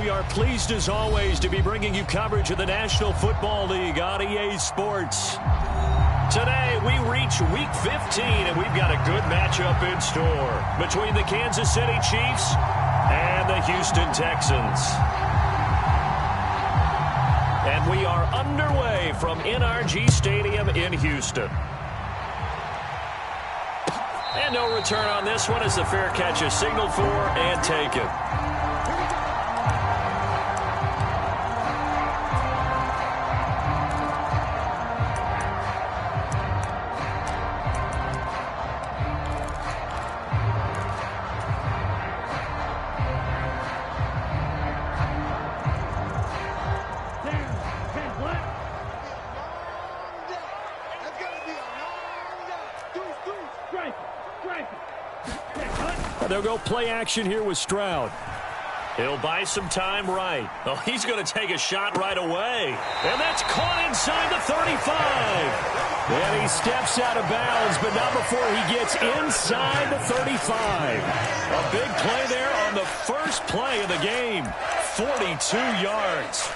We are pleased as always to be bringing you coverage of the National Football League on EA Sports. Today we reach Week 15 and we've got a good matchup in store between the Kansas City Chiefs and the Houston Texans. And we are underway from NRG Stadium in Houston. And no return on this one as the fair catch is signaled for and taken. They'll go play action here with Stroud. He'll buy some time right. Oh, he's going to take a shot right away. And that's caught inside the 35. And he steps out of bounds, but not before he gets inside the 35. A big play there on the first play of the game. 42 yards.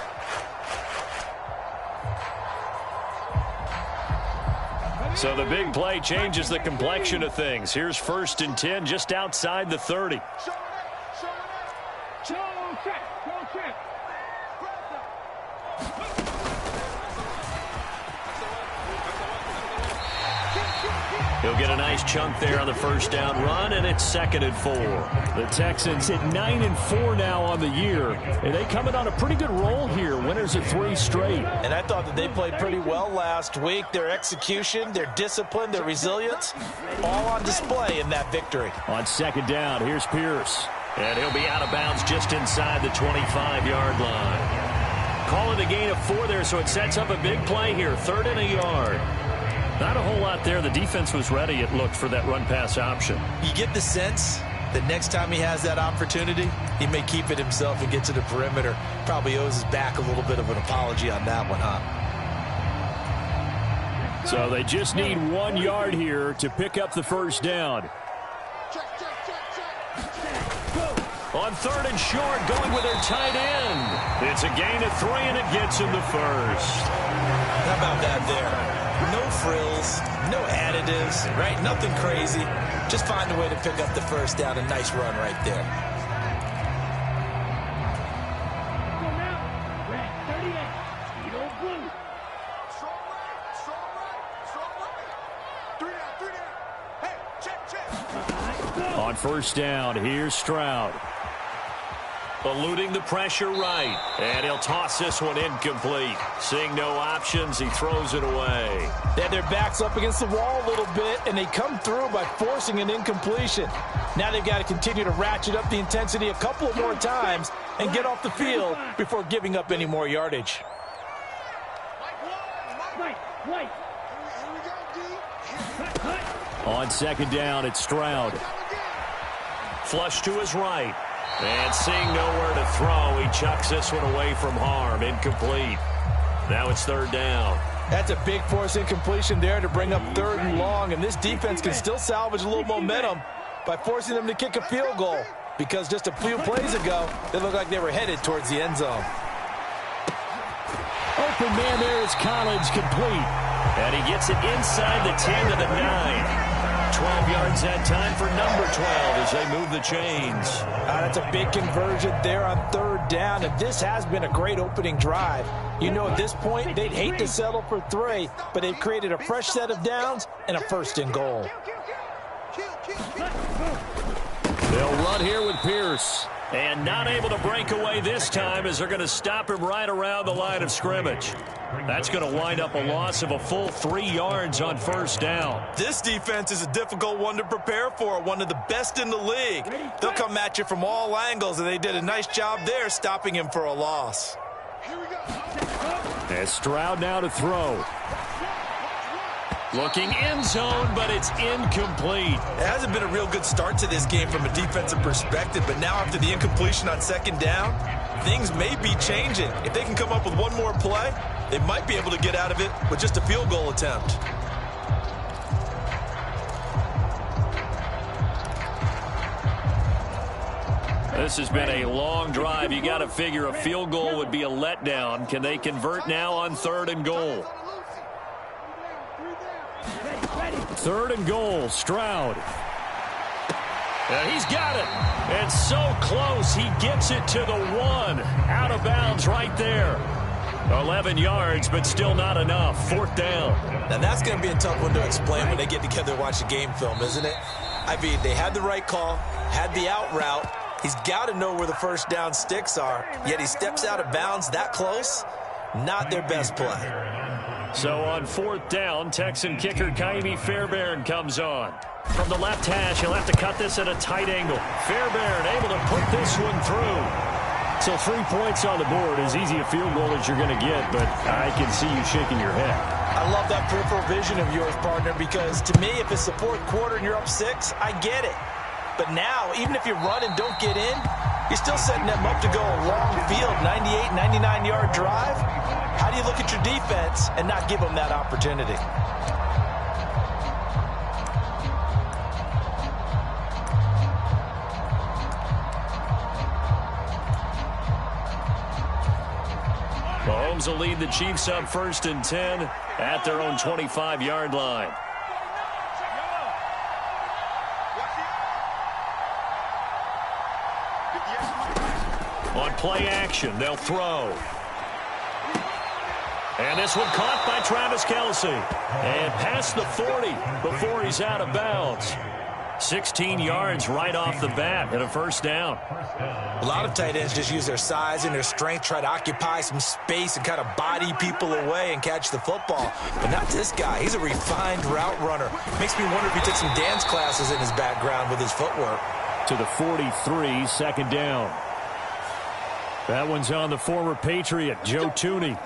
So the big play changes the complexion of things. Here's 1st and 10 just outside the 30. He'll get a nice chunk there on the first down run, and it's 2nd and 4. The Texans hit 9-4 now on the year, and they come in on a pretty good roll here. Winners of 3 straight. And I thought that they played pretty well last week. Their execution, their discipline, their resilience, all on display in that victory. On 2nd down, here's Pierce. And he'll be out of bounds just inside the 25-yard line. Call it a gain of 4 there, so it sets up a big play here. 3rd and a yard. Not a whole lot there. The defense was ready, it looked, for that run-pass option. You get the sense that next time he has that opportunity, he may keep it himself and get to the perimeter. Probably owes his back a little bit of an apology on that one, huh? So they just need 1 yard here to pick up the first down. On 3rd and short, going with their tight end. It's a gain of 3, and it gets him the first. How about that there? No frills, no additives, right? Nothing crazy. Just find a way to pick up the first down. A nice run right there. On 1st down, here's Stroud. Eluding the pressure right. And he'll toss this one incomplete. Seeing no options, he throws it away. They had their backs up against the wall a little bit, and they come through by forcing an incompletion. Now they've got to continue to ratchet up the intensity a couple of more times and get off the field before giving up any more yardage. On 2nd down, it's Stroud. Flush to his right. And seeing nowhere to throw, he chucks this one away from harm. Incomplete. Now it's 3rd down. That's a big force incompletion there to bring up 3rd and long. And this defense can still salvage a little momentum by forcing them to kick a field goal. Because just a few plays ago, they looked like they were headed towards the end zone. Open man there is Collins, complete. And he gets it inside the 10 to the 9. 12 yards that time for number 12 as they move the chains. That's a big conversion there on 3rd down, and this has been a great opening drive. You know, at this point, they'd hate to settle for 3, but they've created a fresh set of downs and a 1st and goal. They'll run here with Pierce. And not able to break away this time as they're going to stop him right around the line of scrimmage. That's going to wind up a loss of a full 3 yards on 1st down. This defense is a difficult one to prepare for, one of the best in the league. They'll come at you from all angles, and they did a nice job there stopping him for a loss. As Stroud now to throw. Looking end zone, but it's incomplete. It hasn't been a real good start to this game from a defensive perspective, but now after the incompletion on 2nd down, things may be changing. If they can come up with one more play, they might be able to get out of it with just a field goal attempt. This has been a long drive. You got to figure a field goal would be a letdown. Can they convert now on 3rd and goal? 3rd and goal, Stroud. And he's got it. And so close, he gets it to the 1. Out of bounds right there. 11 yards, but still not enough. 4th down. Now, that's going to be a tough one to explain when they get together and watch a game film, isn't it? I mean, they had the right call, had the out route. He's got to know where the first down sticks are, yet he steps out of bounds that close. Not their best play. So on 4th down, Texan kicker Kaimi Fairbairn comes on. From the left hash, he'll have to cut this at a tight angle. Fairbairn able to put this one through. So 3 points on the board, as easy a field goal as you're going to get, but I can see you shaking your head. I love that peripheral vision of yours, partner, because to me, if it's the 4th quarter and you're up 6, I get it. But now, even if you run and don't get in, you're still setting them up to go a long field, 98, 99-yard drive. How do you look at your defense and not give them that opportunity? Mahomes will lead the Chiefs up 1st and 10 at their own 25-yard line. On play action, they'll throw. And this one caught by Travis Kelce. And past the 40 before he's out of bounds. 16 yards right off the bat and a 1st down. A lot of tight ends just use their size and their strength, try to occupy some space and kind of body people away and catch the football. But not this guy. He's a refined route runner. Makes me wonder if he took some dance classes in his background with his footwork. To the 43, 2nd down. That one's on the former Patriot, Joe Tooney.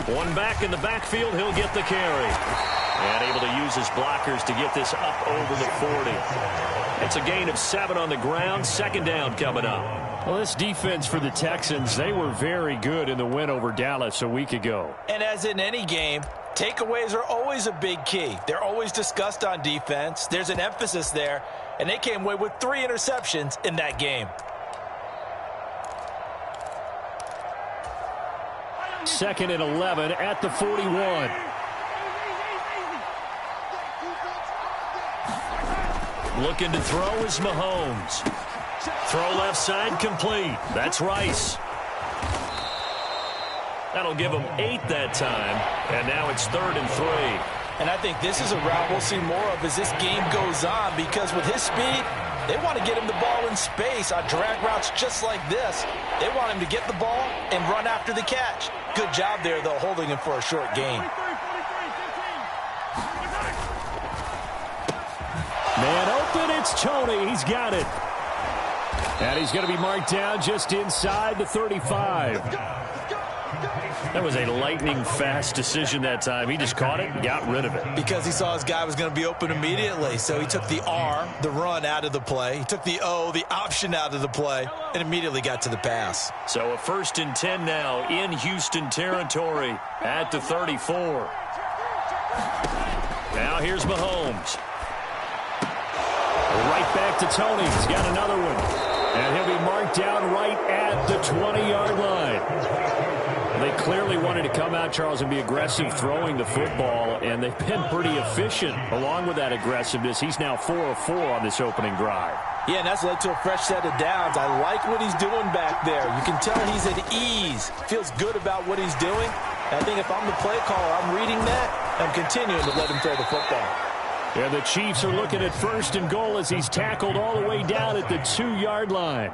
One back in the backfield, he'll get the carry. And able to use his blockers to get this up over the 40. It's a gain of 7 on the ground. 2nd down coming up. Well, this defense for the Texans, they were very good in the win over Dallas a week ago. And as in any game, takeaways are always a big key. They're always discussed on defense. There's an emphasis there. And they came away with 3 interceptions in that game. 2nd and 11 at the 41. Looking to throw is Mahomes. Throw left side complete. That's Rice. That'll give him 8 that time. And now it's 3rd and 3. And I think this is a route we'll see more of as this game goes on, because with his speed, they want to get him the ball in space on drag routes just like this. They want him to get the ball and run after the catch. Good job there, though, holding him for a short gain. Man open, it's Toney. He's got it. And he's going to be marked down just inside the 35. That was a lightning-fast decision that time. He just caught it and got rid of it. Because he saw his guy was going to be open immediately. So he took the R, the run, out of the play. He took the O, the option, out of the play, and immediately got to the pass. So a 1st and 10 now in Houston territory at the 34. Now here's Mahomes. Right back to Toney. He's got another one. And he'll be marked down right at the 20-yard line. They clearly wanted to come out, Charles, and be aggressive throwing the football, and they've been pretty efficient along with that aggressiveness. He's now 4 of 4 on this opening drive. Yeah, and that's led to a fresh set of downs. I like what he's doing back there. You can tell he's at ease, feels good about what he's doing. And I think if I'm the play caller, I'm reading that, I'm continuing to let him throw the football. And the Chiefs are looking at 1st and goal as he's tackled all the way down at the 2-yard line.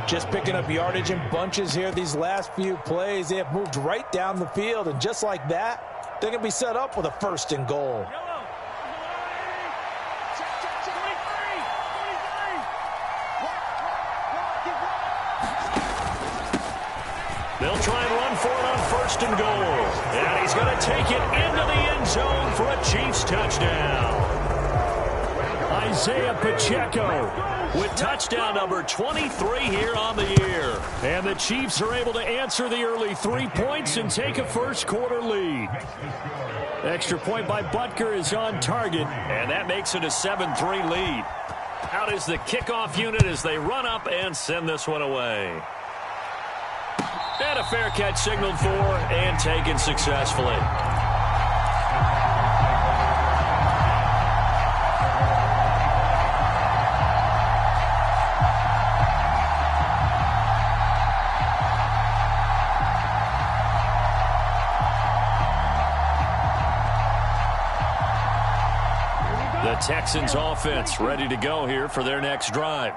Just picking up yardage in bunches here these last few plays. They have moved right down the field, and just like that, they're going to be set up with a 1st and goal. They'll try and run for it on 1st and goal. And he's going to take it into the end zone for a Chiefs touchdown. Isaiah Pacheco with touchdown number 23 here on the year. And the Chiefs are able to answer the early 3 points and take a first-quarter lead. Extra point by Butker is on target, and that makes it a 7-3 lead. Out is the kickoff unit as they run up and send this one away. And a fair catch signaled for and taken successfully. The Texans offense ready to go here for their next drive.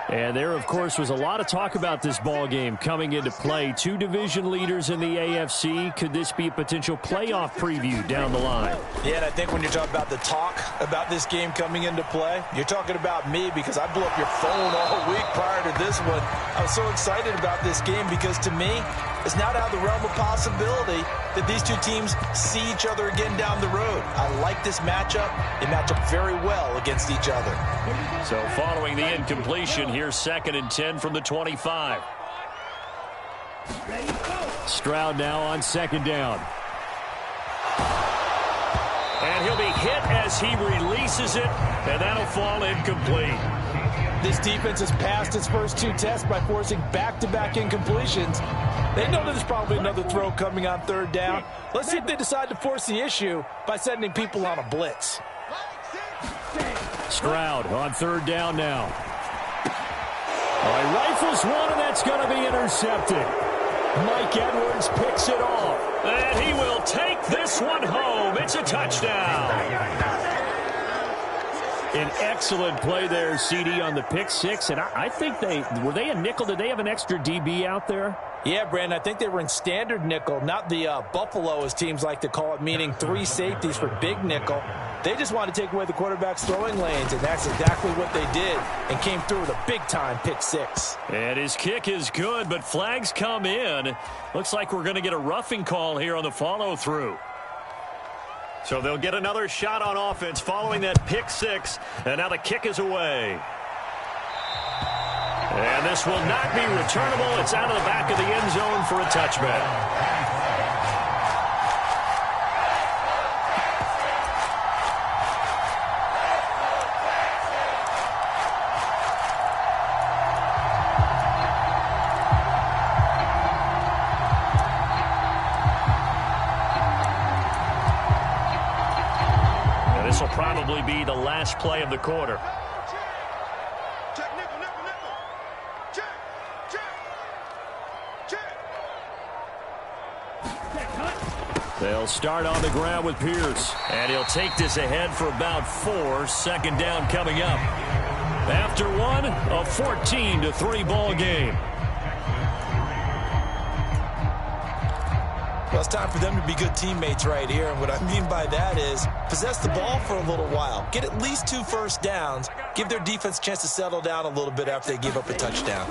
And there, of course, was a lot of talk about this ball game coming into play. Two division leaders in the AFC. Could this be a potential playoff preview down the line? Yeah, and I think when you're talking about the talk about this game coming into play, you're talking about me because I blew up your phone all week prior to this one. I was so excited about this game because, to me, it's not out of the realm of possibility that these two teams see each other again down the road. I like this matchup. They match up very well against each other. So following the incompletion, here's 2nd and 10 from the 25. Stroud now on 2nd down. And he'll be hit as he releases it, and that'll fall incomplete. This defense has passed its first 2 tests by forcing back-to-back incompletions. They know there's probably another throw coming on 3rd down. Let's see if they decide to force the issue by sending people on a blitz. Stroud on 3rd down now. He rifles one, and that's going to be intercepted. Mike Edwards picks it off. And he will take this one home. It's a touchdown. An excellent play there, CD, on the pick 6. And I think were they a nickel? Did they have an extra DB out there? Yeah, Brandon, I think they were in standard nickel, not the Buffalo, as teams like to call it, meaning 3 safeties for big nickel. They just wanted to take away the quarterback's throwing lanes, and that's exactly what they did, and came through with a big-time pick 6. And his kick is good, but flags come in. Looks like we're going to get a roughing call here on the follow-through. So they'll get another shot on offense following that pick 6, and now the kick is away. And this will not be returnable. It's out of the back of the end zone for a touchback. And this will probably be the last play of the quarter. They'll start on the ground with Pierce. And he'll take this ahead for about 4. 2nd down coming up. After one, a 14-3 ball game. Well, it's time for them to be good teammates right here. And what I mean by that is possess the ball for a little while. Get at least 2 first downs. Give their defense a chance to settle down a little bit after they give up a touchdown.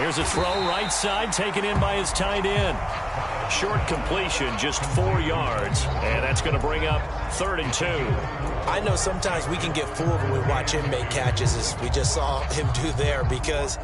Here's a throw right side taken in by his tight end. Short completion, just 4 yards. And that's going to bring up 3rd and 2. I know sometimes we can get fooled when we watch him make catches, as we just saw him do there, because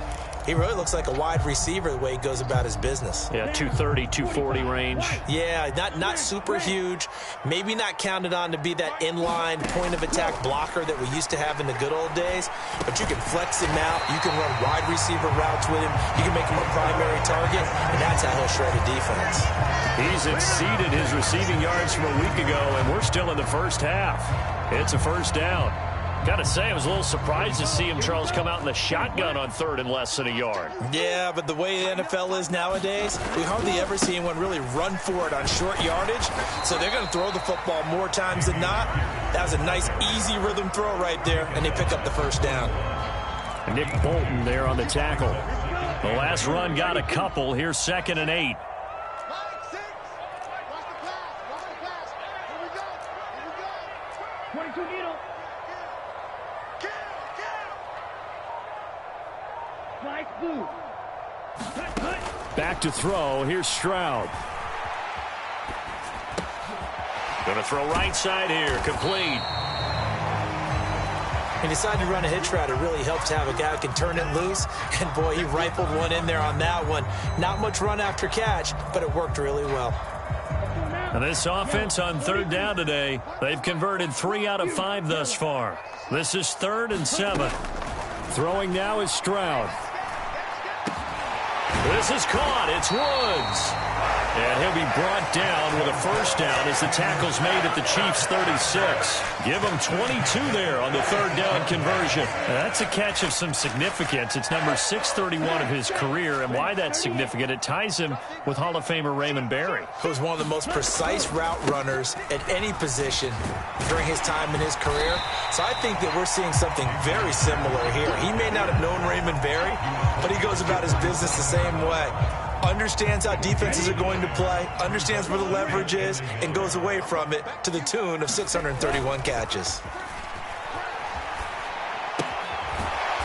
he really looks like a wide receiver the way he goes about his business. Yeah, 230, 240 range. Yeah, not super huge. Maybe not counted on to be that inline point-of-attack blocker that we used to have in the good old days. But you can flex him out. You can run wide receiver routes with him. You can make him a primary target, and that's how he'll shred a defense. He's exceeded his receiving yards from a week ago, and we're still in the first half. It's a 1st down. Got to say, I was a little surprised to see him, Charles, come out in the shotgun on 3rd and less than a yard. Yeah, but the way the NFL is nowadays, we hardly ever see anyone really run for it on short yardage. So they're going to throw the football more times than not. That was a nice, easy rhythm throw right there, and they pick up the 1st down. Nick Bolton there on the tackle. The last run got a couple. Here's 2nd and 8. Back to throw. Here's Stroud. Going to throw right side here. Complete. He decided to run a hitch route. It really helps to have a guy who can turn it loose. And, boy, he rifled one in there on that one. Not much run after catch, but it worked really well. And this offense on third down today, they've converted 3 out of 5 thus far. This is 3rd and 7. Throwing now is Stroud. This is caught. It's Woods. And he'll be brought down with a first down as the tackle's made at the Chiefs' 36. Give him 22 there on the third down conversion. That's a catch of some significance. It's number 631 of his career, and why that's significant, it ties him with Hall of Famer Raymond Berry. He was one of the most precise route runners at any position during his time in his career. So I think that we're seeing something very similar here. He may not have known Raymond Berry, but he goes about his business the same way. Understands how defenses are going to play, understands where the leverage is, and goes away from it to the tune of 631 catches.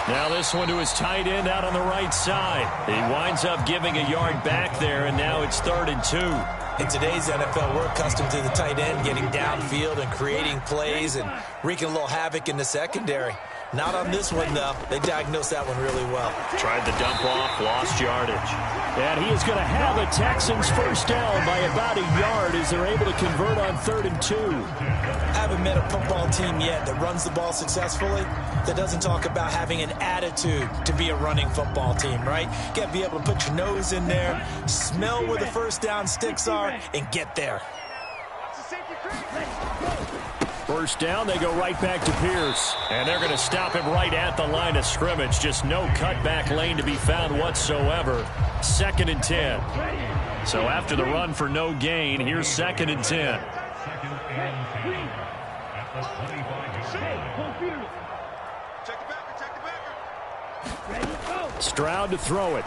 Now this one to his tight end out on the right side. He winds up giving a yard back there, and now it's 3rd and 2. In today's NFL, we're accustomed to the tight end getting downfield and creating plays and wreaking a little havoc in the secondary. Not on this one, though. They diagnosed that one really well. Tried the dump off, lost yardage. And he is going to have a Texans first down by about a yard as they're able to convert on 3rd and 2. I haven't met a football team yet that runs the ball successfully that doesn't talk about having an attitude to be a running football team, right? You got to be able to put your nose in there, smell where the first down sticks are, and get there. First down, they go right back to Pierce. And they're going to stop him right at the line of scrimmage. Just no cutback lane to be found whatsoever. 2nd and 10. So after the run for no gain, here's 2nd and 10. Stroud to throw it.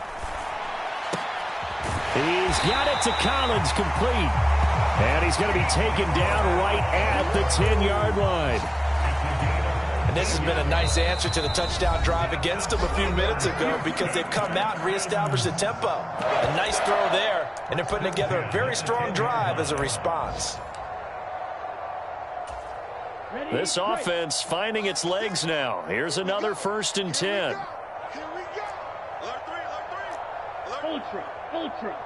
He's got it to Collins, complete. And he's going to be taken down right at the 10-yard line. And this has been a nice answer to the touchdown drive against them a few minutes ago because they've come out and reestablished the tempo. A nice throw there, and they're putting together a very strong drive as a response. This offense finding its legs now. Here's another 1st and 10. Ultra.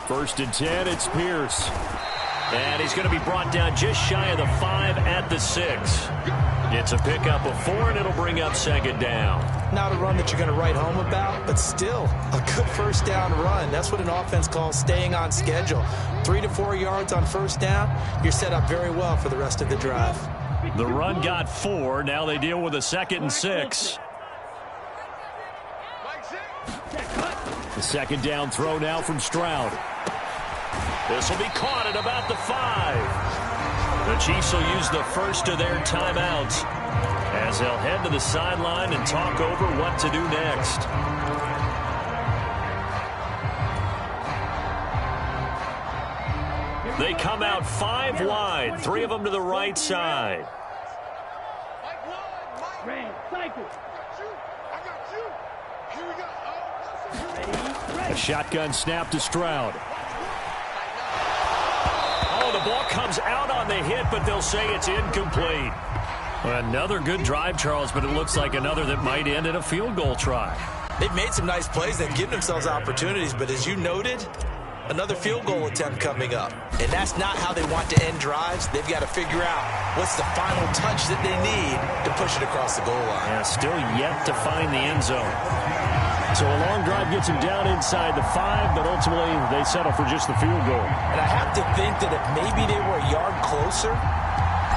1st and 10, it's Pierce. And he's going to be brought down just shy of the 5 at the 6. It's a pickup of 4, and it'll bring up 2nd down. Not a run that you're going to write home about, but still a good first down run. That's what an offense calls staying on schedule. 3 to 4 yards on first down, you're set up very well for the rest of the drive. The run got 4. Now they deal with a 2nd and 6. The 2nd down throw now from Stroud. This will be caught at about the 5. The Chiefs will use the first of their timeouts as they'll head to the sideline and talk over what to do next. They come out 5 wide, 3 of them to the right side. A shotgun snap to Stroud. Oh, the ball comes out on the hit, but they'll say it's incomplete. Another good drive, Charles, but it looks like another that might end in a field goal try. They've made some nice plays. They've given themselves opportunities, but as you noted, another field goal attempt coming up. And that's not how they want to end drives. They've got to figure out what's the final touch that they need to push it across the goal line. Yeah, still yet to find the end zone. So a long drive gets him down inside the 5, but ultimately they settle for just the field goal. And I have to think that if maybe they were a yard closer,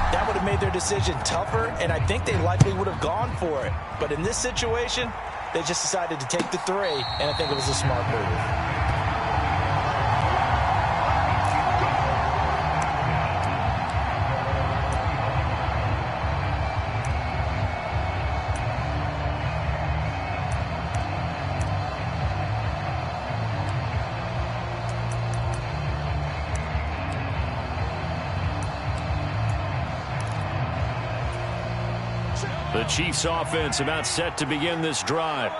that would have made their decision tougher, and I think they likely would have gone for it. But in this situation, they just decided to take the 3, and I think it was a smart move. The Chiefs offense about set to begin this drive.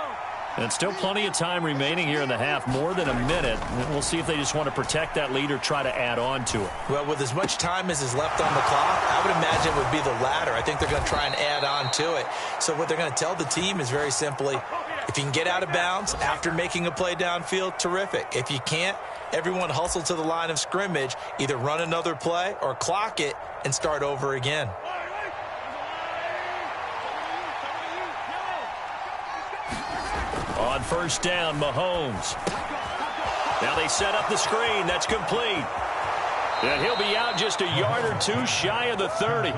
And still plenty of time remaining here in the half, more than a minute. We'll see if they just want to protect that lead or try to add on to it. Well, with as much time as is left on the clock, I would imagine it would be the latter. I think they're going to try and add on to it. So what they're going to tell the team is very simply, if you can get out of bounds after making a play downfield, terrific. If you can't, everyone hustle to the line of scrimmage, either run another play or clock it and start over again. On first down, Mahomes. Now they set up the screen. That's complete. And he'll be out just a yard or two shy of the 30.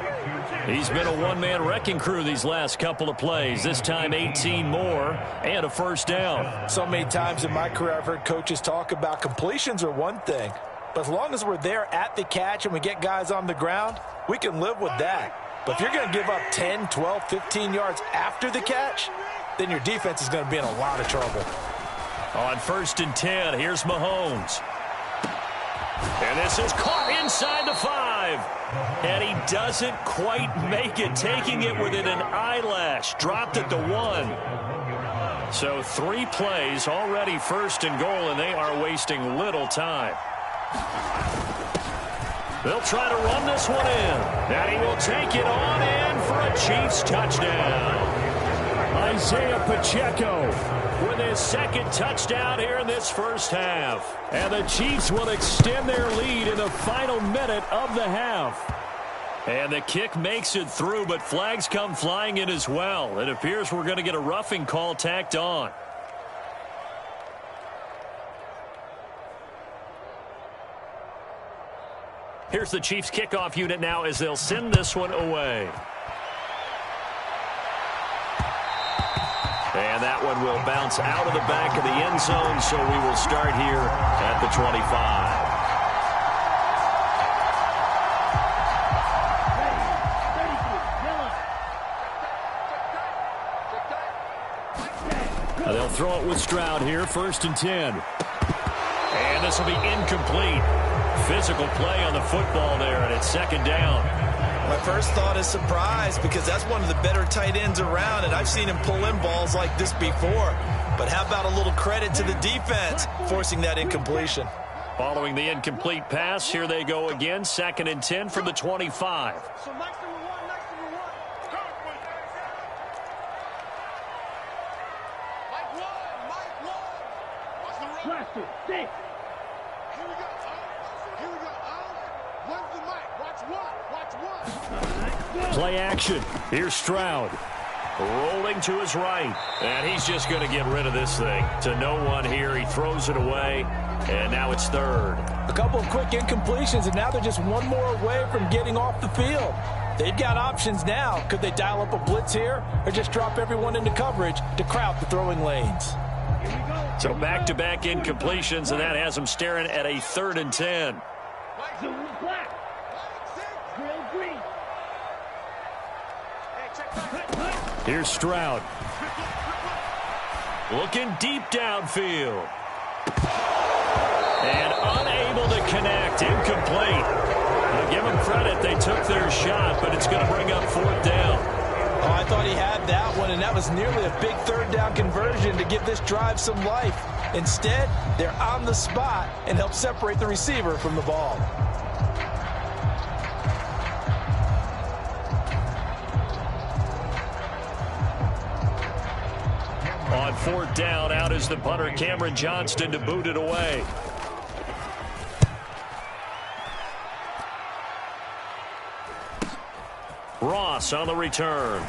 He's been a one-man wrecking crew these last couple of plays. This time 18 more and a first down. So many times in my career I've heard coaches talk about completions are one thing. But as long as we're there at the catch and we get guys on the ground, we can live with that. But if you're going to give up 10, 12, 15 yards after the catch, then your defense is going to be in a lot of trouble. On first and 10, here's Mahomes. And this is caught inside the 5. And he doesn't quite make it, taking it within an eyelash. Dropped at the 1. So 3 plays, already first and goal, and they are wasting little time. They'll try to run this one in. And he will take it on in for a Chiefs touchdown. Isaiah Pacheco with his second touchdown here in this first half. And the Chiefs will extend their lead in the final minute of the half. And the kick makes it through, but flags come flying in as well. It appears we're going to get a roughing call tacked on. Here's the Chiefs kickoff unit now as they'll send this one away. And that one will bounce out of the back of the end zone, so we will start here at the 25. They'll throw it with Stroud here, first and 10. And this will be incomplete. Physical play on the football there, and it's second down. My first thought is surprise, because that's one of the better tight ends around, and I've seen him pull in balls like this before. But how about a little credit to the defense forcing that incompletion? Following the incomplete pass, here they go again, second and 10 from the 25. Play action. Here's Stroud. Rolling to his right. And he's just going to get rid of this thing. To no one here. He throws it away. And now it's third. A couple of quick incompletions, and now they're just one more away from getting off the field. They've got options now. Could they dial up a blitz here or just drop everyone into coverage to crowd the throwing lanes? So back-to-back incompletions, and that has them staring at a third and 10. Here's Stroud. Looking deep downfield. And unable to connect. Incomplete. Now give them credit. They took their shot, but it's going to bring up fourth down. Oh, I thought he had that one, and that was nearly a big third down conversion to give this drive some life. Instead, they're on the spot and help separate the receiver from the ball. On fourth down, out is the punter, Cameron Johnston, to boot it away. Ross on the return.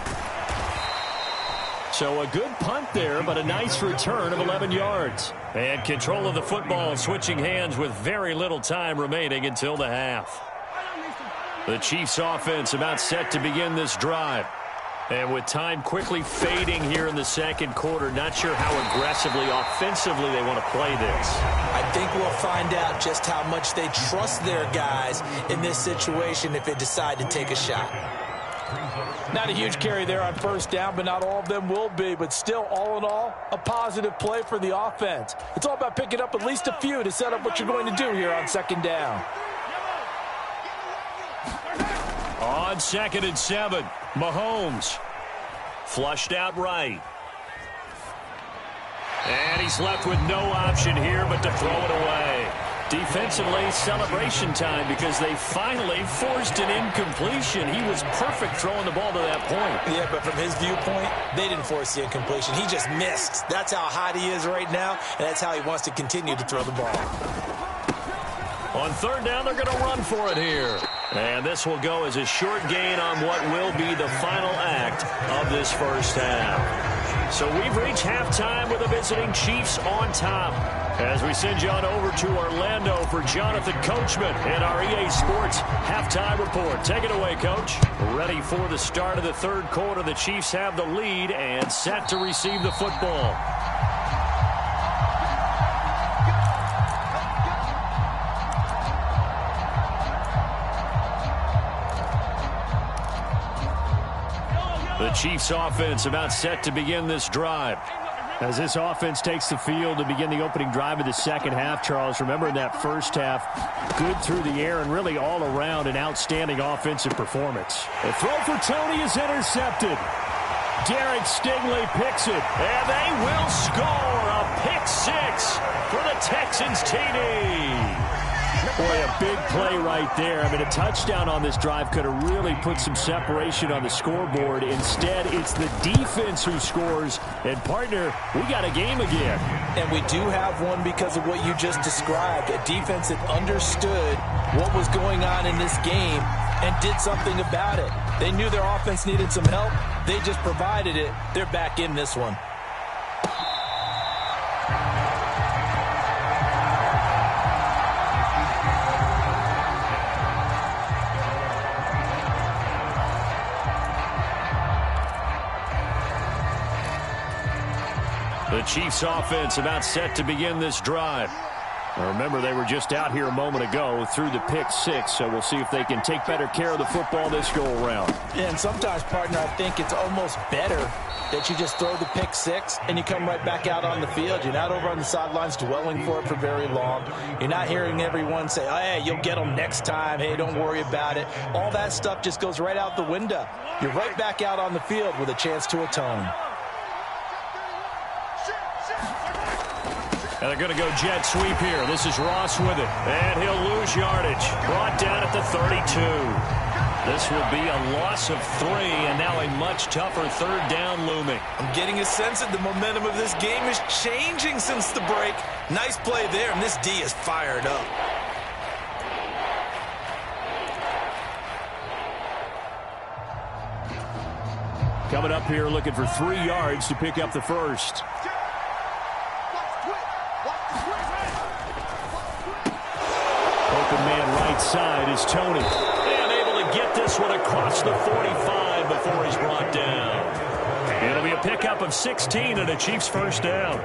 So a good punt there, but a nice return of 11 yards. And control of the football switching hands with very little time remaining until the half. The Chiefs offense about set to begin this drive. And with time quickly fading here in the second quarter, not sure how aggressively, offensively they want to play this. I think we'll find out just how much they trust their guys in this situation if they decide to take a shot. Not a huge carry there on first down, but not all of them will be. But still, all in all, a positive play for the offense. It's all about picking up at least a few to set up what you're going to do here on second down. On second and 7, Mahomes. Flushed out right. And he's left with no option here but to throw it away. Defensively, celebration time because they finally forced an incompletion. He was perfect throwing the ball to that point. Yeah, but from his viewpoint, they didn't force the incompletion. He just missed. That's how hot he is right now, and that's how he wants to continue to throw the ball. On third down, they're going to run for it here. And this will go as a short gain on what will be the final act of this first half. So we've reached halftime with the visiting Chiefs on top. As we send you on over to Orlando for Jonathan Coachman and our EA Sports halftime report. Take it away, Coach. Ready for the start of the third quarter. The Chiefs have the lead and set to receive the football. The Chiefs offense about set to begin this drive. As this offense takes the field to begin the opening drive of the second half, Charles, remember in that first half, good through the air and really all around an outstanding offensive performance. The throw for Tony is intercepted. Derek Stingley picks it, and they will score a pick six for the Texans TD. Boy, a big play right there. I mean, a touchdown on this drive could have really put some separation on the scoreboard. Instead, it's the defense who scores. And, partner, we got a game again. And we do have one because of what you just described. A defense that understood what was going on in this game and did something about it. They knew their offense needed some help. They just provided it. They're back in this one. The Chiefs offense about set to begin this drive. Now remember, they were just out here a moment ago through the pick six, so we'll see if they can take better care of the football this go-around. Yeah, and sometimes, partner, I think it's almost better that you just throw the pick six and you come right back out on the field. You're not over on the sidelines dwelling for it for very long. You're not hearing everyone say, oh, hey, you'll get them next time. Hey, don't worry about it. All that stuff just goes right out the window. You're right back out on the field with a chance to atone. And they're going to go jet sweep here. This is Ross with it. And he'll lose yardage. Brought down at the 32. This will be a loss of 3, and now a much tougher third down looming. I'm getting a sense that the momentum of this game is changing since the break. Nice play there, and this D is fired up. Coming up here looking for 3 yards to pick up the first. Open man right side is Tony. And able to get this one across the 45 before he's brought down. It'll be a pickup of 16 and a Chiefs first down.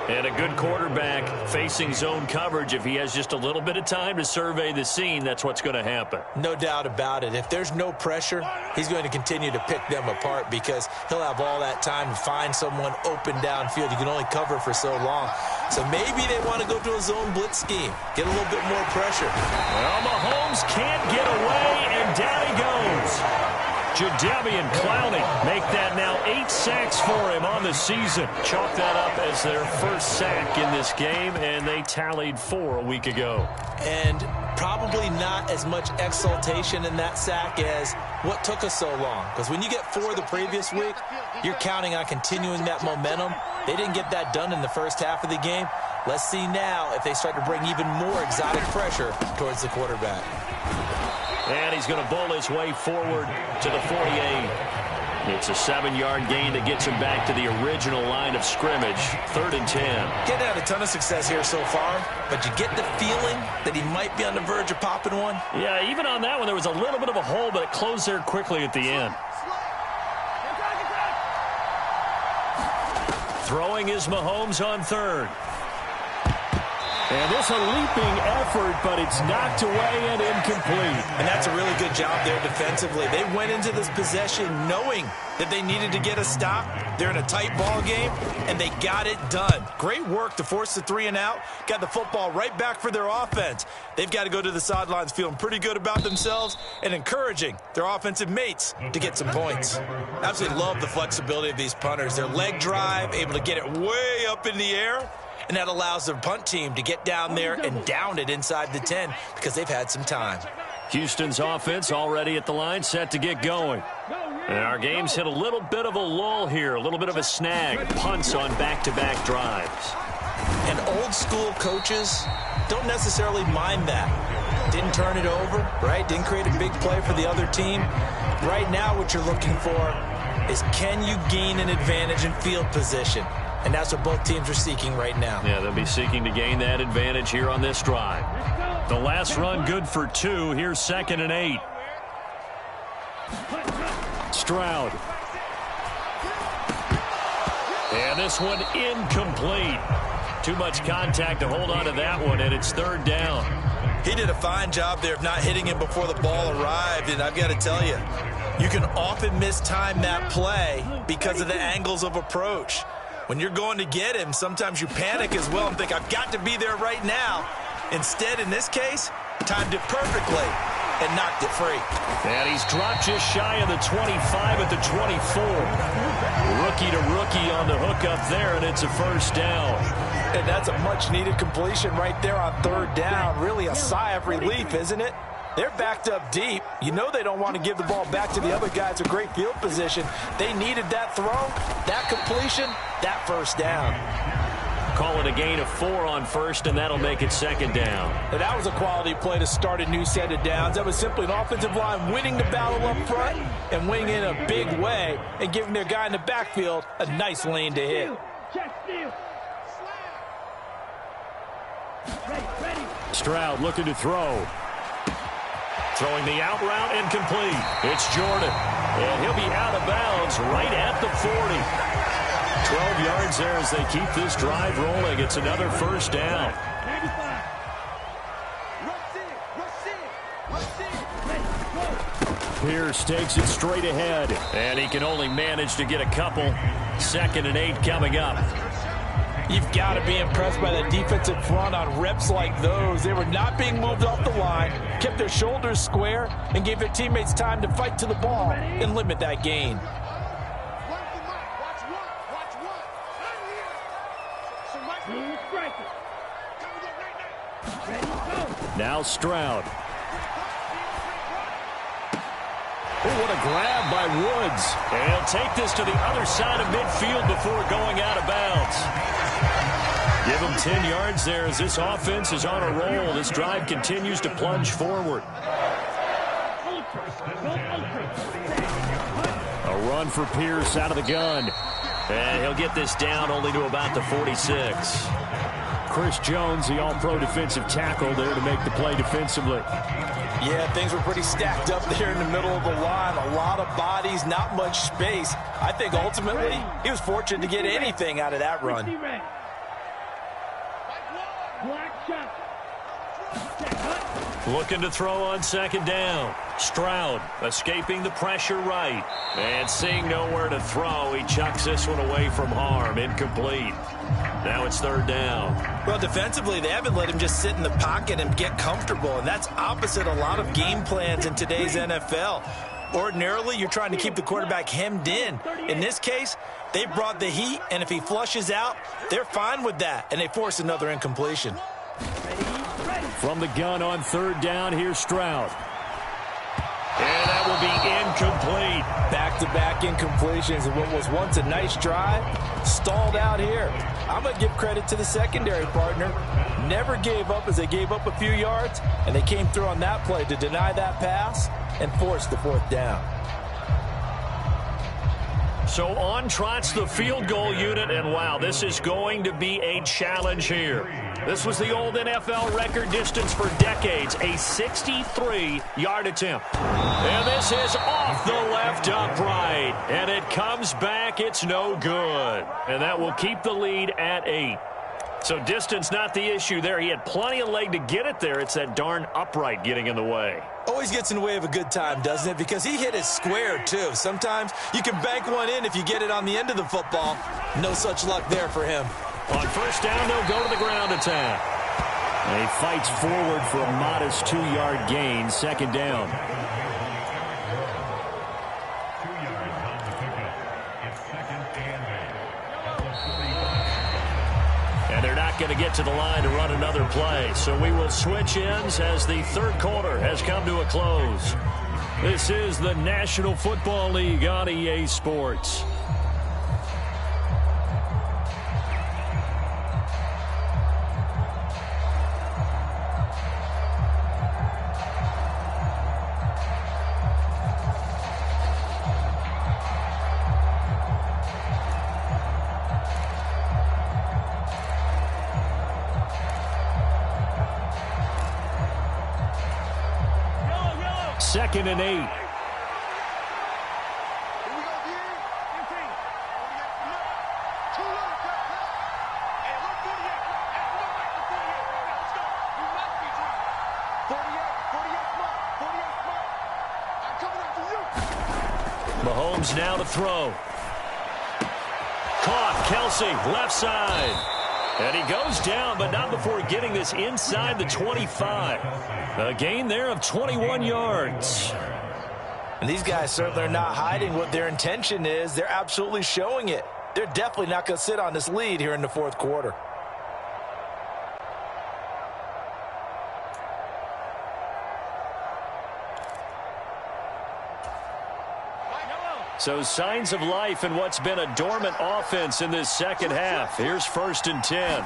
And a good quarterback facing zone coverage. If he has just a little bit of time to survey the scene, that's what's going to happen. No doubt about it. If there's no pressure, he's going to continue to pick them apart because he'll have all that time to find someone open downfield. You can only cover for so long. So maybe they want to go to a zone blitz scheme, get a little bit more pressure. Well, Mahomes can't get away, and down he goes. Jadeveon Clowney make that now 8 sacks for him on the season. Chalk that up as their first sack in this game, and they tallied 4 a week ago. And probably not as much exultation in that sack as what took us so long. Because when you get 4 the previous week, you're counting on continuing that momentum. They didn't get that done in the first half of the game. Let's see now if they start to bring even more exotic pressure towards the quarterback. And he's going to bowl his way forward to the 48. It's a 7-yard gain that gets him back to the original line of scrimmage. 3rd and 10. Getting had a ton of success here so far, but you get the feeling that he might be on the verge of popping one. Yeah, even on that one, there was a little bit of a hole, but it closed there quickly at the end. Throwing is Mahomes on 3rd. And this a leaping effort, but it's knocked away and incomplete. And that's a really good job there defensively. They went into this possession knowing that they needed to get a stop. They're in a tight ball game, and they got it done. Great work to force the 3 and out. Got the football right back for their offense. They've got to go to the sidelines feeling pretty good about themselves and encouraging their offensive mates to get some points. Absolutely love the flexibility of these punters. Their leg drive, able to get it way up in the air, and that allows their punt team to get down there and down it inside the 10 because they've had some time. Houston's offense already at the line, set to get going. And our game's hit a little bit of a lull here, a little bit of a snag. Punts on back-to-back drives. And old-school coaches don't necessarily mind that. Didn't turn it over, right? Didn't create a big play for the other team. Right now what you're looking for is can you gain an advantage in field position? And that's what both teams are seeking right now. Yeah, they'll be seeking to gain that advantage here on this drive. The last run good for 2. Here's 2nd and 8. Stroud. And this one incomplete. Too much contact to hold on to that one, and it's 3rd down. He did a fine job there of not hitting him before the ball arrived, and I've got to tell you, you can often mistime that play because of the angles of approach. When you're going to get him, sometimes you panic as well and think, I've got to be there right now. Instead, in this case, timed it perfectly and knocked it free. And he's dropped just shy of the 25 at the 24. Rookie to rookie on the hook up there, and it's a 1st down. And that's a much-needed completion right there on 3rd down. Really a sigh of relief, isn't it? They're backed up deep. You know they don't want to give the ball back to the other guy. It's a great field position. They needed that throw, that completion, that 1st down. Call it a gain of 4 on 1st, and that'll make it 2nd down. And that was a quality play to start a new set of downs. That was simply an offensive line winning the battle up front and winning in a big way and giving their guy in the backfield a nice lane to hit. Stroud looking to throw. Throwing the out route incomplete. It's Jordan. And he'll be out of bounds right at the 40. 12 yards there as they keep this drive rolling. It's another 1st down. Pierce takes it straight ahead. And he can only manage to get a couple. 2nd and 8 coming up. You've got to be impressed by that defensive front on reps like those. They were not being moved off the line, kept their shoulders square, and gave their teammates time to fight to the ball and limit that gain. Now Stroud. Oh, what a grab by Woods. And he'll take this to the other side of midfield before going out of bounds. Give him 10 yards there as this offense is on a roll. This drive continues to plunge forward. A run for Pierce out of the gun. And he'll get this down only to about the 46. Chris Jones, the all-pro defensive tackle, there to make the play defensively. Yeah, things were pretty stacked up there in the middle of the line. A lot of bodies, not much space. I think ultimately he was fortunate to get anything out of that run. Looking to throw on 2nd down. Stroud escaping the pressure right. And seeing nowhere to throw, he chucks this one away from harm. Incomplete. Now it's 3rd down. Well, defensively, they haven't let him just sit in the pocket and get comfortable, and that's opposite a lot of game plans in today's NFL. Ordinarily, you're trying to keep the quarterback hemmed in. In this case, they brought the heat, and if he flushes out, they're fine with that, and they force another incompletion. From the gun on 3rd down, here's Stroud. And that will be incomplete. Back-to-back incompletions, and what was once a nice drive stalled out here. I'm going to give credit to the secondary partner. Never gave up as they gave up a few yards, and they came through on that play to deny that pass and force the 4th down. So on trots the field goal unit, and wow, this is going to be a challenge here. This was the old NFL record distance for decades, a 63-yard attempt. And this is off the left upright, and it comes back. It's no good. And that will keep the lead at 8. So distance not the issue there. He had plenty of leg to get it there. It's that darn upright getting in the way. Always gets in the way of a good time, doesn't it? Because he hit it square, too. Sometimes you can bank one in if you get it on the end of the football. No such luck there for him. On first down, they'll go to the ground attack. And he fights forward for a modest 2-yard gain, second down. And they're not going to get to the line to run another play. So we will switch ends as the third quarter has come to a close. This is the National Football League on EA Sports. Second and 8. Mahomes now to throw. Caught. Kelsey, left side. And he goes down, but not before getting this inside the 25. A gain there of 21 yards. And these guys certainly are not hiding what their intention is. They're absolutely showing it. They're definitely not going to sit on this lead here in the fourth quarter. So signs of life in what's been a dormant offense in this second half. Here's first and 10.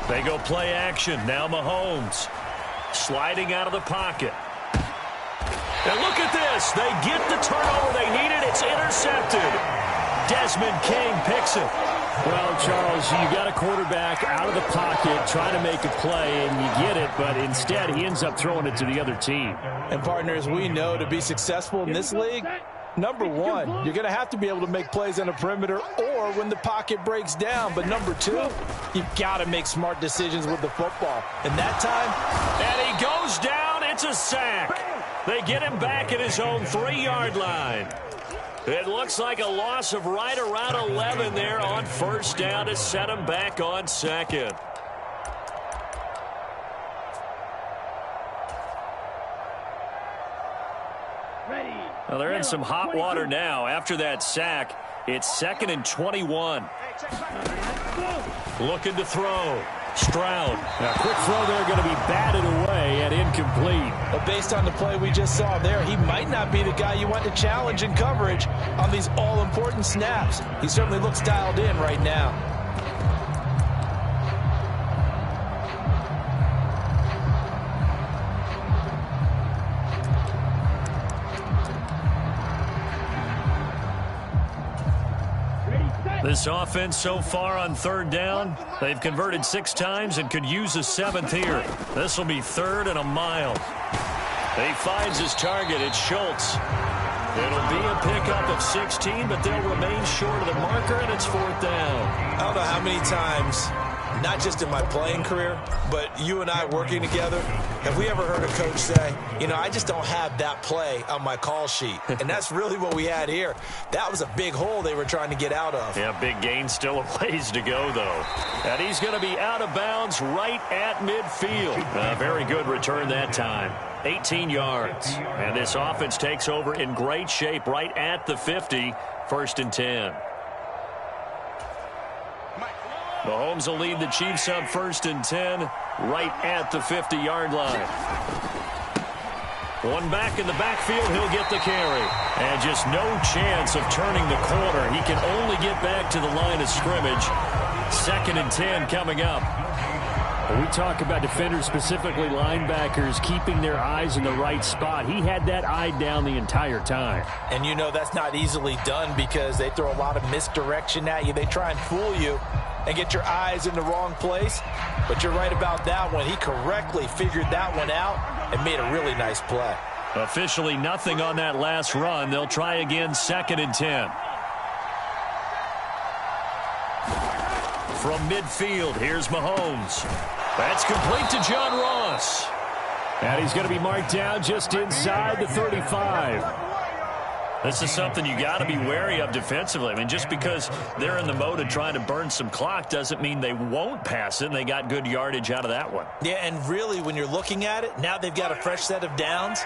They go play action. Now Mahomes sliding out of the pocket. And look at this. They get the turnover they needed. It's intercepted. Desmond King picks it. Well, Charles, you got a quarterback out of the pocket trying to make a play, and you get it, but instead he ends up throwing it to the other team. And partners, we know to be successful in this league, number one, you're going to have to be able to make plays on the perimeter or when the pocket breaks down. But number two, you've got to make smart decisions with the football. And that time, and he goes down. It's a sack. They get him back at his own 3-yard line. It looks like a loss of right around 11 there on first down to set him back on second. Well, they're in some hot water now. After that sack, it's second and 21. Looking to throw. Stroud. Now, quick throw there, going to be batted away and incomplete. But based on the play we just saw there, he might not be the guy you want to challenge in coverage on these all-important snaps. He certainly looks dialed in right now. This offense so far on third down, they've converted 6 times and could use a 7th here. This will be third and a mile. He finds his target. It's Schultz. It'll be a pickup of 16, but they'll remain short of the marker, and it's 4th down. I don't know how many times, not just in my playing career, but you and I working together, have we ever heard a coach say, you know, I just don't have that play on my call sheet. And that's really what we had here. That was a big hole they were trying to get out of. Yeah, big gain, still a ways to go, though. And he's going to be out of bounds right at midfield. A very good return that time. 18 yards. And this offense takes over in great shape right at the 50. First and 10. Mahomes will lead the Chiefs up first and 10 right at the 50-yard line. One back in the backfield, he'll get the carry. And just no chance of turning the corner. He can only get back to the line of scrimmage. Second and 10 coming up. We talk about defenders, specifically linebackers, keeping their eyes in the right spot. He had that eye down the entire time. And you know that's not easily done because they throw a lot of misdirection at you. They try and fool you and get your eyes in the wrong place. But you're right about that one. He correctly figured that one out and made a really nice play. Officially nothing on that last run. They'll try again, second and 10. from midfield. Here's Mahomes. That's complete to John Ross. And he's going to be marked down just inside the 35. This is something you got to be wary of defensively. I mean, just because they're in the mode of trying to burn some clock doesn't mean they won't pass it, and they got good yardage out of that one. Yeah, and really, when you're looking at it, now they've got a fresh set of downs.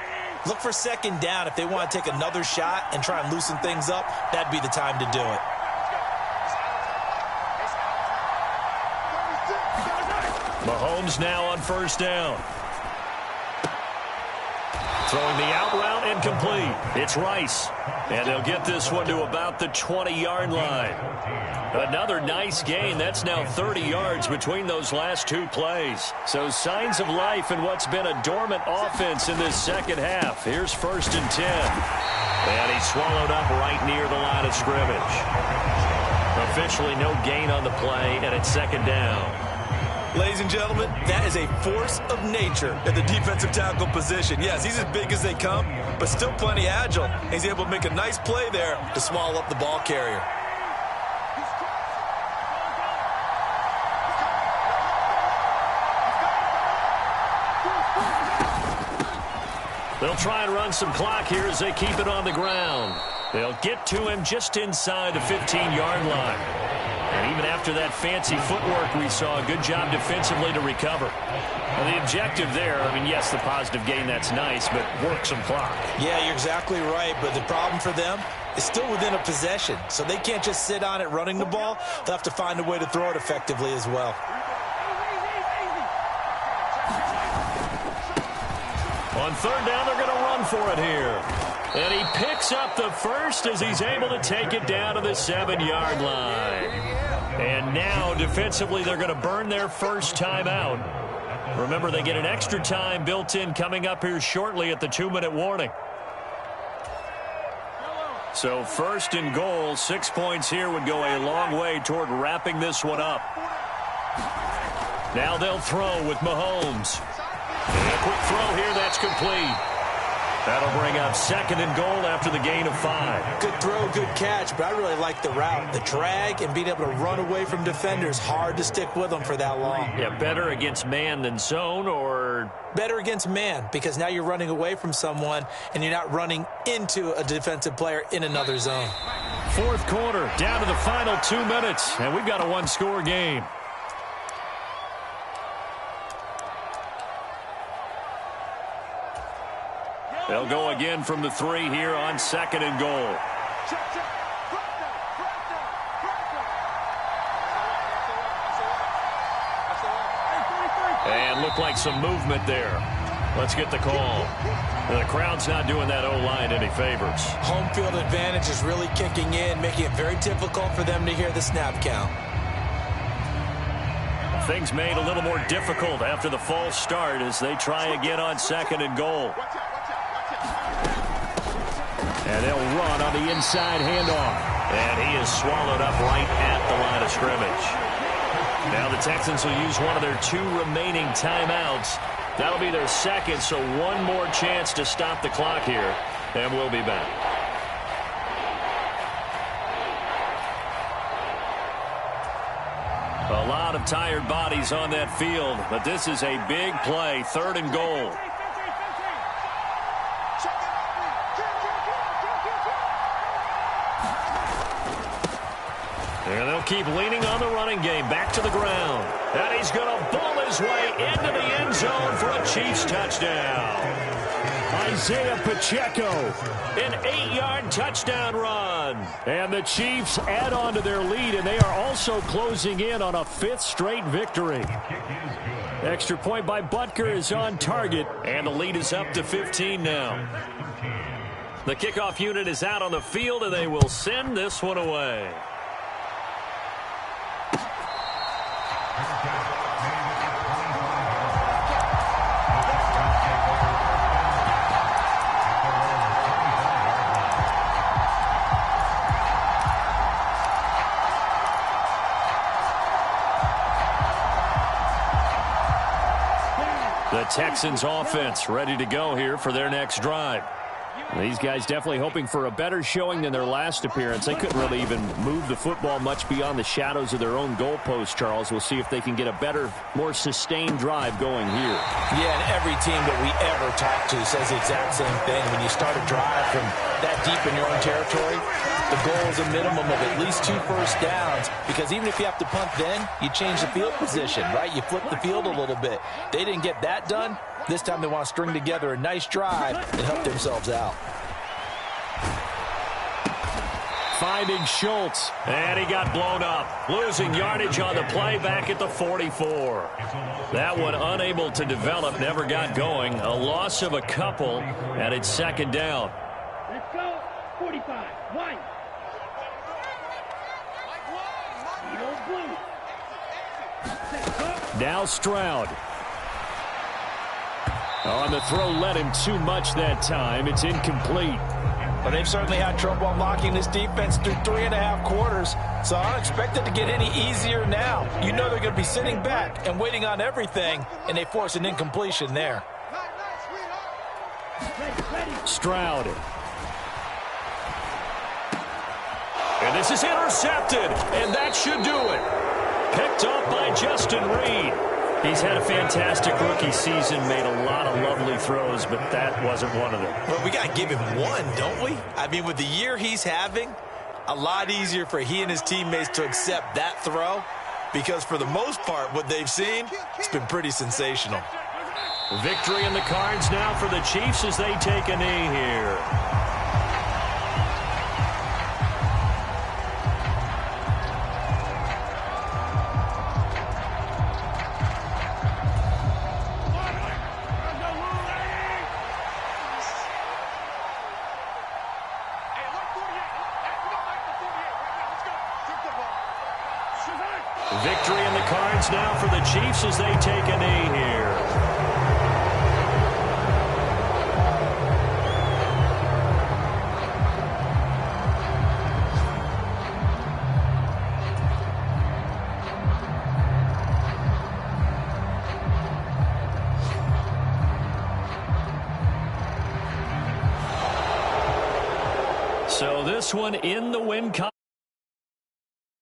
Look for second down. If they want to take another shot and try and loosen things up, that'd be the time to do it. Mahomes now on first down. Throwing the out route incomplete. It's Rice. And they'll get this one to about the 20-yard line. Another nice gain. That's now 30 yards between those last two plays. So signs of life in what's been a dormant offense in this second half. Here's 1st and 10. And he's swallowed up right near the line of scrimmage. Officially no gain on the play, and it's 2nd down. Ladies and gentlemen, that is a force of nature at the defensive tackle position. Yes, he's as big as they come, but still plenty agile. He's able to make a nice play there to swallow up the ball carrier. They'll try and run some clock here as they keep it on the ground. They'll get to him just inside the 15-yard line. And even after that fancy footwork we saw, a good job defensively to recover. Well, the objective there, I mean, yes, the positive gain, that's nice, but work some clock. Yeah, you're exactly right, but the problem for them is still within a possession. So they can't just sit on it running the ball. They'll have to find a way to throw it effectively as well. On 3rd down, they're going to run for it here. And he picks up the first as he's able to take it down to the 7-yard line. And now, defensively, they're going to burn their first timeout. Remember, they get an extra time built in coming up here shortly at the 2-minute warning. So 1st and goal, 6 points here would go a long way toward wrapping this one up. Now they'll throw with Mahomes. And a quick throw here, that's complete. That'll bring up 2nd and goal after the gain of 5. Good throw, good catch, but I really like the route. The drag and being able to run away from defenders, hard to stick with them for that long. Yeah, better against man than zone, or? Better against man, because now you're running away from someone and you're not running into a defensive player in another zone. 4th quarter, down to the final 2 minutes, and we've got a one-score game. They'll go again from the 3 here on 2nd and goal. And looked like some movement there. Let's get the call. The crowd's not doing that O-line any favors. Home field advantage is really kicking in, making it very difficult for them to hear the snap count. Things made a little more difficult after the false start as they try again on 2nd and goal. And they'll run on the inside handoff. And he is swallowed up right at the line of scrimmage. Now the Texans will use one of their 2 remaining timeouts. That'll be their 2nd, so one more chance to stop the clock here. And we'll be back. A lot of tired bodies on that field, but this is a big play, 3rd and goal. And they'll keep leaning on the running game. Back to the ground. And he's going to ball his way into the end zone for a Chiefs touchdown. Isaiah Pacheco. An 8-yard touchdown run. And the Chiefs add on to their lead, and they are also closing in on a 5th straight victory. Extra point by Butker is on target. And the lead is up to 15 now. The kickoff unit is out on the field, and they will send this one away. The Texans offense ready to go here for their next drive. These guys definitely hoping for a better showing than their last appearance. They couldn't really even move the football much beyond the shadows of their own goalpost, Charles. We'll see if they can get a better, more sustained drive going here. Yeah, and every team that we ever talk to says the exact same thing. When you start a drive from that deep in your own territory, the goal is a minimum of at least 2 first downs, because even if you have to punt then, you change the field position, right? You flip the field a little bit. They didn't get that done. This time they want to string together a nice drive and help themselves out. Finding Schultz. And he got blown up. Losing yardage on the play back at the 44. That one unable to develop, never got going. A loss of a couple, and it's second down. Let's go. 45. White. Now Stroud. On the throw, led him too much that time. It's incomplete. But they've certainly had trouble unlocking this defense through 3.5 quarters, so I don't expect it to get any easier now. You know they're going to be sitting back and waiting on everything, and they force an incompletion there. Stroud. And this is intercepted, and that should do it. Picked up by Justin Reed. He's had a fantastic rookie season, made a lot of lovely throws, but that wasn't one of them. Well, we got to give him one, don't we? I mean, with the year he's having, a lot easier for he and his teammates to accept that throw, because for the most part, what they've seen, it's been pretty sensational. Victory in the cards now for the Chiefs as they take a knee here. Victory in the cards now for the Chiefs as they take a knee here. So this one in the win column.